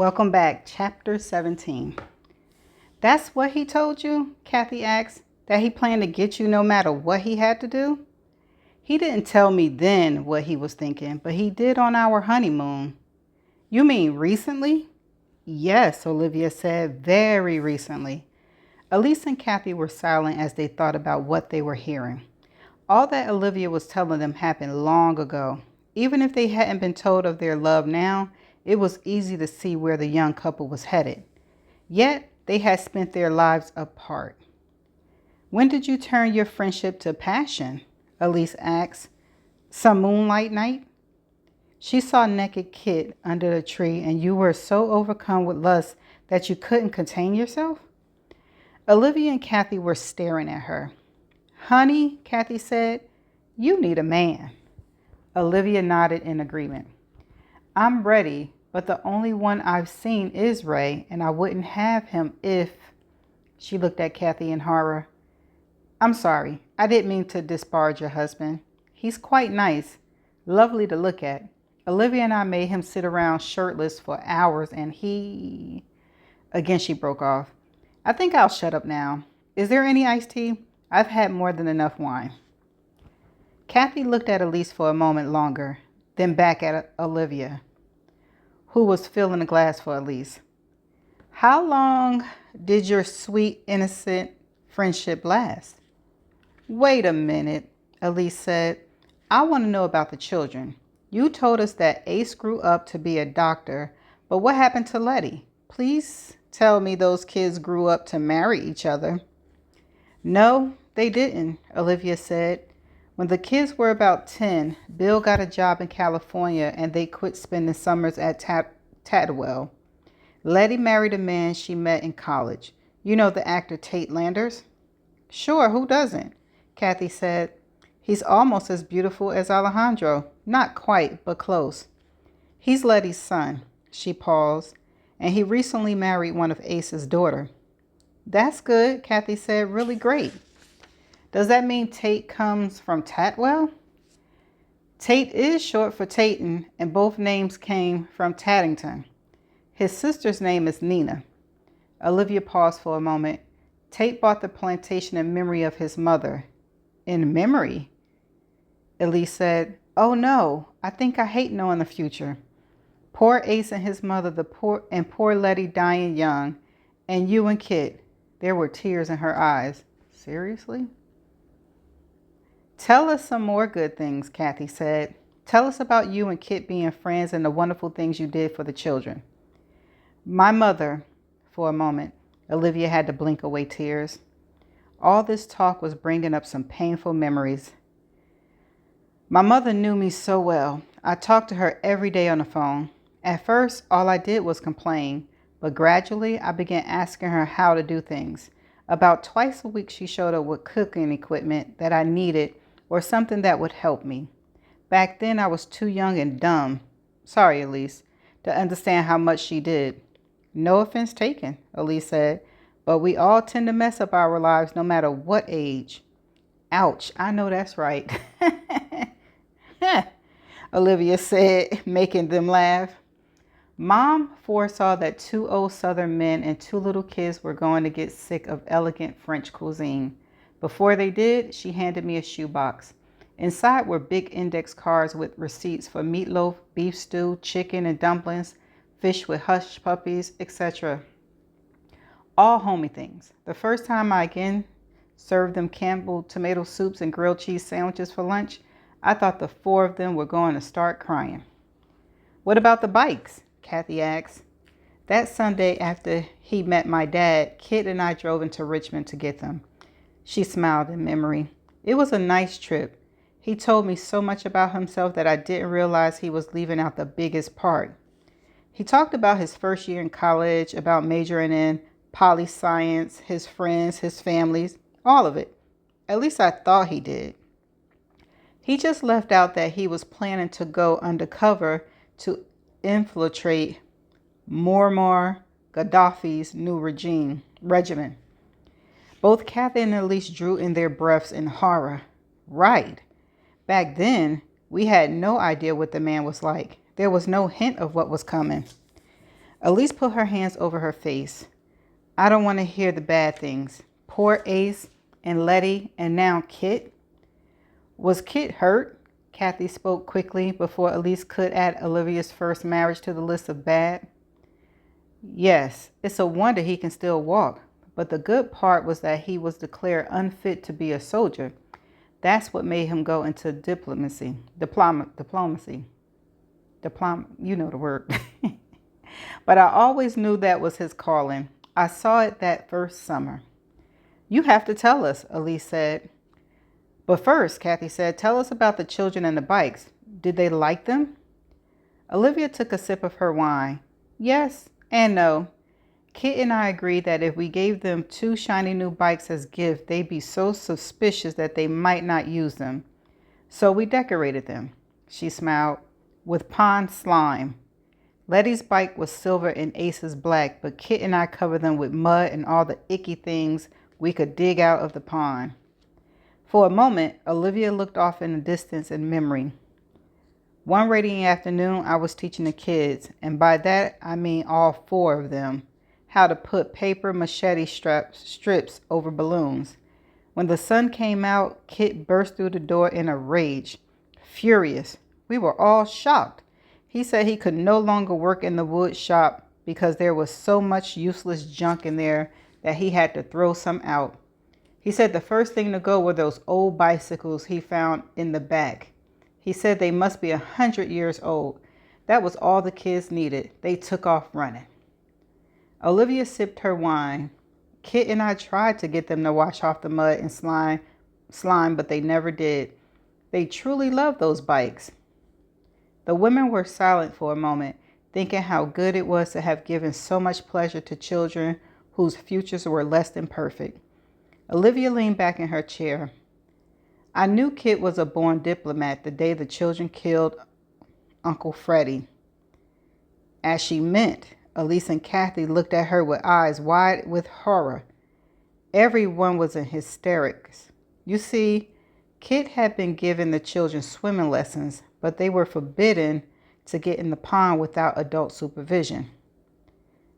Welcome back, Chapter 17. That's what he told you? Kathy asked. That he planned to get you no matter what he had to do? He didn't tell me then what he was thinking, but he did on our honeymoon. You mean recently? Yes, Olivia said, very recently. Elise and Kathy were silent as they thought about what they were hearing. All that Olivia was telling them happened long ago. Even if they hadn't been told of their love now, it was easy to see where the young couple was headed. Yet, they had spent their lives apart. When did you turn your friendship to passion? Elise asked. Some moonlight night? She saw naked Kit under the tree and you were so overcome with lust that you couldn't contain yourself? Olivia and Kathy were staring at her. Honey, Kathy said, you need a man. Olivia nodded in agreement. I'm ready, but the only one I've seen is Ray, and I wouldn't have him if... She looked at Kathy in horror. I'm sorry, I didn't mean to disparage your husband. He's quite nice, lovely to look at. Olivia and I made him sit around shirtless for hours, and he... Again, she broke off. I think I'll shut up now. Is there any iced tea? I've had more than enough wine. Kathy looked at Elise for a moment longer, then back at Olivia, who was filling the glass for Elise. How long did your sweet, innocent friendship last? Wait a minute, Elise said. I want to know about the children. You told us that Ace grew up to be a doctor, but what happened to Letty? Please tell me those kids grew up to marry each other. No, they didn't, Olivia said. When the kids were about 10, Bill got a job in California and they quit spending summers at Tatwell. Letty married a man she met in college. You know the actor Tate Landers? Sure, who doesn't? Kathy said. He's almost as beautiful as Alejandro. Not quite, but close. He's Letty's son. She paused. And he recently married one of Ace's daughter. That's good, Kathy said. Really great. Does that mean Tate comes from Tatwell? Tate is short for Tatum, and both names came from Taddington. His sister's name is Nina. Olivia paused for a moment. Tate bought the plantation in memory of his mother. In memory? Elise said, Oh no, I think I hate knowing the future. Poor Ace and his mother, poor Letty dying young, and you and Kit. There were tears in her eyes. Seriously? Tell us some more good things, Kathy said. Tell us about you and Kit being friends and the wonderful things you did for the children. My mother, for a moment, Olivia had to blink away tears. All this talk was bringing up some painful memories. My mother knew me so well. I talked to her every day on the phone. At first, all I did was complain, but gradually I began asking her how to do things. About twice a week, she showed up with cooking equipment that I needed or something that would help me. Back then, I was too young and dumb, sorry, Elise, to understand how much she did. No offense taken, Elise said, but we all tend to mess up our lives no matter what age. Ouch, I know that's right. Olivia said, making them laugh. Mom foresaw that 2 old Southern men and 2 little kids were going to get sick of elegant French cuisine. Before they did, she handed me a shoebox. Inside were big index cards with receipts for meatloaf, beef stew, chicken and dumplings, fish with hush puppies, etc. All homey things. The first time I again served them Campbell tomato soups and grilled cheese sandwiches for lunch, I thought the 4 of them were going to start crying. What about the bikes? Kathy asked. That Sunday after he met my dad, Kit and I drove into Richmond to get them. She smiled in memory. It was a nice trip. He told me so much about himself that I didn't realize he was leaving out the biggest part. He talked about his first year in college, about majoring in poli-science, his friends, his families, all of it. At least I thought he did. He just left out that he was planning to go undercover to infiltrate Muammar Gaddafi's new regiment. Both Kathy and Elise drew in their breaths in horror. Right. Back then, we had no idea what the man was like. There was no hint of what was coming. Elise put her hands over her face. I don't want to hear the bad things. Poor Ace and Letty and now Kit. Was Kit hurt? Kathy spoke quickly before Elise could add Olivia's first marriage to the list of bad. Yes, it's a wonder he can still walk. But the good part was that he was declared unfit to be a soldier. That's what made him go into diplomacy. You know the word. But I always knew that was his calling. I saw it that first summer. You have to tell us, Elise said. But first, Kathy said, tell us about the children and the bikes. Did they like them? Olivia took a sip of her wine. Yes and no. Kit and I agreed that if we gave them 2 shiny new bikes as gifts, they'd be so suspicious that they might not use them. So we decorated them, she smiled, with pond slime. Letty's bike was silver and Ace's black, but Kit and I covered them with mud and all the icky things we could dig out of the pond. For a moment, Olivia looked off in the distance in memory. One rainy afternoon, I was teaching the kids, and by that I mean all 4 of them, how to put paper machete strips over balloons. When the sun came out, Kit burst through the door in a rage, furious. We were all shocked. He said he could no longer work in the wood shop because there was so much useless junk in there that he had to throw some out. He said the first thing to go were those old bicycles he found in the back. He said they must be 100 years old. That was all the kids needed. They took off running. Olivia sipped her wine. Kit and I tried to get them to wash off the mud and slime, but they never did. They truly loved those bikes. The women were silent for a moment, thinking how good it was to have given so much pleasure to children whose futures were less than perfect. Olivia leaned back in her chair. I knew Kit was a born diplomat the day the children killed Uncle Freddie. As she meant, Elise and Kathy looked at her with eyes wide with horror. Everyone was in hysterics. You see, Kit had been giving the children swimming lessons, but they were forbidden to get in the pond without adult supervision.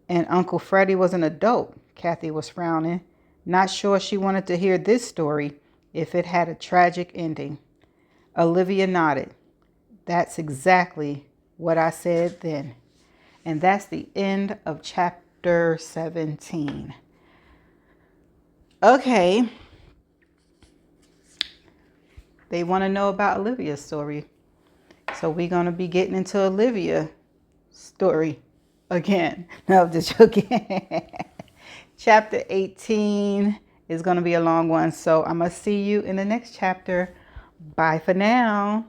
And Uncle Freddie was an adult, Kathy was frowning, not sure she wanted to hear this story if it had a tragic ending. Olivia nodded. That's exactly what I said then. And that's the end of chapter 17. Okay. They want to know about Olivia's story. So we're going to be getting into Olivia's story again. No, just joking. Chapter 18 is going to be a long one. So I'm going to see you in the next chapter. Bye for now.